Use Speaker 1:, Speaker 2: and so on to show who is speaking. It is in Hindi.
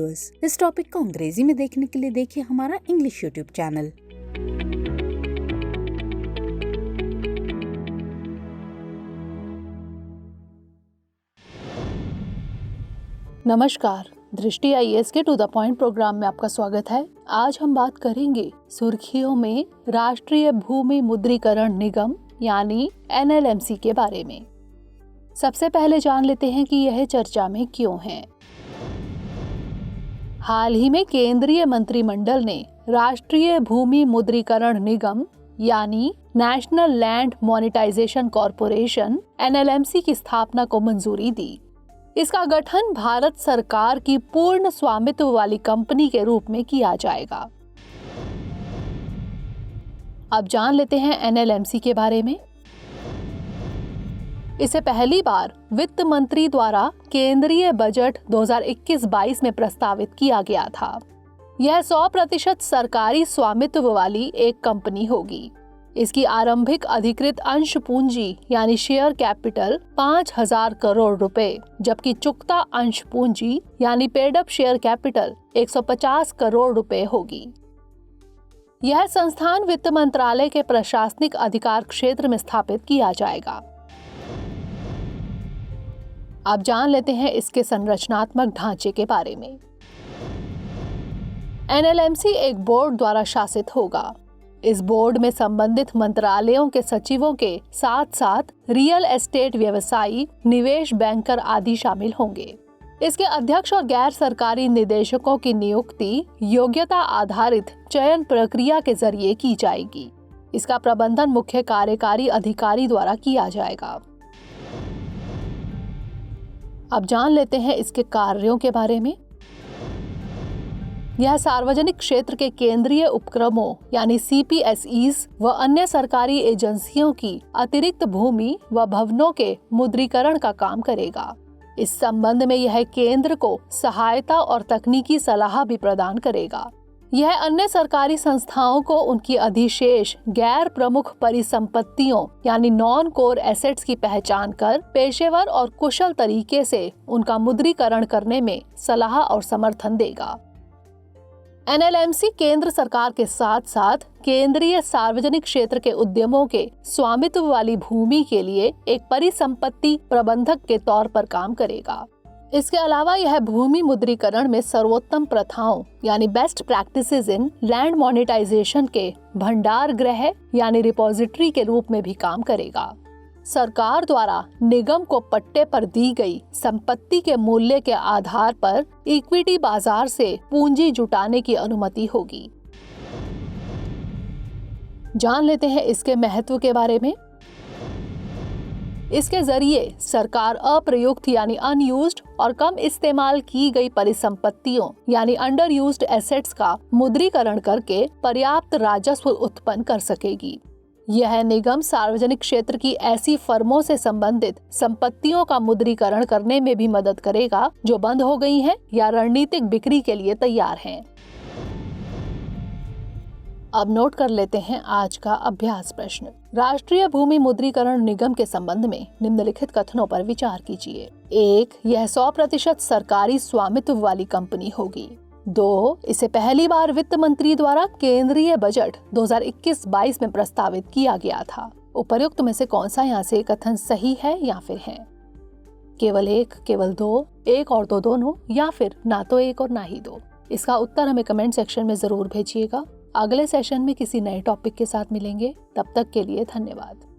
Speaker 1: व्यूअर्स, इस टॉपिक को अंग्रेजी में देखने के लिए देखिए हमारा इंग्लिश यूट्यूब चैनल।
Speaker 2: नमस्कार, दृष्टि आईएएस के टू द पॉइंट प्रोग्राम में आपका स्वागत है। आज हम बात करेंगे सुर्खियों में राष्ट्रीय भूमि मुद्रीकरण निगम यानी NLMC के बारे में। सबसे पहले जान लेते हैं कि यह चर्चा में क्यों है। हाल ही में केंद्रीय मंत्रिमंडल ने राष्ट्रीय भूमि मुद्रीकरण निगम यानी national land monetisation corporation NLMC की स्थापना को मंजूरी दी। इसका गठन भारत सरकार की पूर्ण स्वामित्व वाली कंपनी के रूप में किया जाएगा। अब जान लेते हैं NLMC के बारे में। इसे पहली बार वित्त मंत्री द्वारा केंद्रीय बजट 2021-22 में प्रस्तावित किया गया था। यह 100% सरकारी स्वामित्व वाली एक कंपनी होगी। इसकी आरंभिक अधिकृत अंश पूंजी यानी शेयर कैपिटल 5,000 करोड़ रुपए, जबकि चुकता अंश पूंजी यानी paid up share capital 150 crore रुपए होगी। यह संस्थान वित्त मंत्रालय के प्रशासनिक अधिकार क्षेत्र में स्थापित किया जाएगा। अब जान लेते हैं इसके संरचनात्मक ढांचे के बारे में। NLMC एक बोर्ड द्वारा शासित होगा। इस बोर्ड में संबंधित मंत्रालयों के सचिवों के साथ साथ रियल एस्टेट व्यवसायी, निवेश बैंकर आदि शामिल होंगे। इसके अध्यक्ष और गैर सरकारी निदेशकों की नियुक्ति योग्यता आधारित चयन प्रक्रिया के जरिए की जाएगी। इसका प्रबंधन मुख्य कार्यकारी अधिकारी द्वारा किया जाएगा। अब जान लेते हैं इसके कार्यों के बारे में। यह सार्वजनिक क्षेत्र के केंद्रीय उपक्रमों यानी CPSEs व अन्य सरकारी एजेंसियों की अतिरिक्त भूमि व भवनों के मुद्रीकरण का काम करेगा। इस संबंध में यह केंद्र को सहायता और तकनीकी सलाह भी प्रदान करेगा। यह अन्य सरकारी संस्थाओं को उनकी अधिशेष गैर प्रमुख परिसंपत्तियों यानी नॉन कोर एसेट्स की पहचान कर पेशेवर और कुशल तरीके से उनका मुद्रीकरण करने में सलाह और समर्थन देगा। NLMC केंद्र सरकार के साथ साथ केंद्रीय सार्वजनिक क्षेत्र के उद्यमों के स्वामित्व वाली भूमि के लिए एक परिसंपत्ति प्रबंधक के तौर पर काम करेगा। इसके अलावा यह भूमि मुद्रीकरण में सर्वोत्तम प्रथाओं यानी best practices in land monetisation के भंडार गृह यानी रिपोजिटरी के रूप में भी काम करेगा। सरकार द्वारा निगम को पट्टे पर दी गई संपत्ति के मूल्य के आधार पर इक्विटी बाजार से पूंजी जुटाने की अनुमति होगी। जान लेते हैं इसके महत्व के बारे में। इसके जरिए सरकार अप्रयुक्त यानी अनयूज्ड और कम इस्तेमाल की गई परिसंपत्तियों यानी अंडर यूज्ड एसेट्स का मुद्रीकरण करके पर्याप्त राजस्व उत्पन्न कर सकेगी। यह निगम सार्वजनिक क्षेत्र की ऐसी फर्मों से संबंधित संपत्तियों का मुद्रीकरण करने में भी मदद करेगा जो बंद हो गई हैं या रणनीतिक बिक्री के लिए तैयार हैं। अब नोट कर लेते हैं आज का अभ्यास प्रश्न। राष्ट्रीय भूमि मुद्रीकरण निगम के संबंध में निम्नलिखित कथनों पर विचार कीजिए। 1. यह 100% सरकारी स्वामित्व वाली कंपनी होगी। 2. इसे पहली बार वित्त मंत्री द्वारा केंद्रीय बजट 2021-22 में प्रस्तावित किया गया था। उपर्युक्त में से कौन सा यहाँ से कथन सही है या फिर है? केवल 1, केवल 2, 1 और 2 दोनों, या फिर ना तो 1 और ना ही 2? इसका उत्तर हमें कमेंट सेक्शन में जरूर भेजिएगा। अगले सेशन में किसी नए टॉपिक के साथ मिलेंगे। तब तक के लिए धन्यवाद।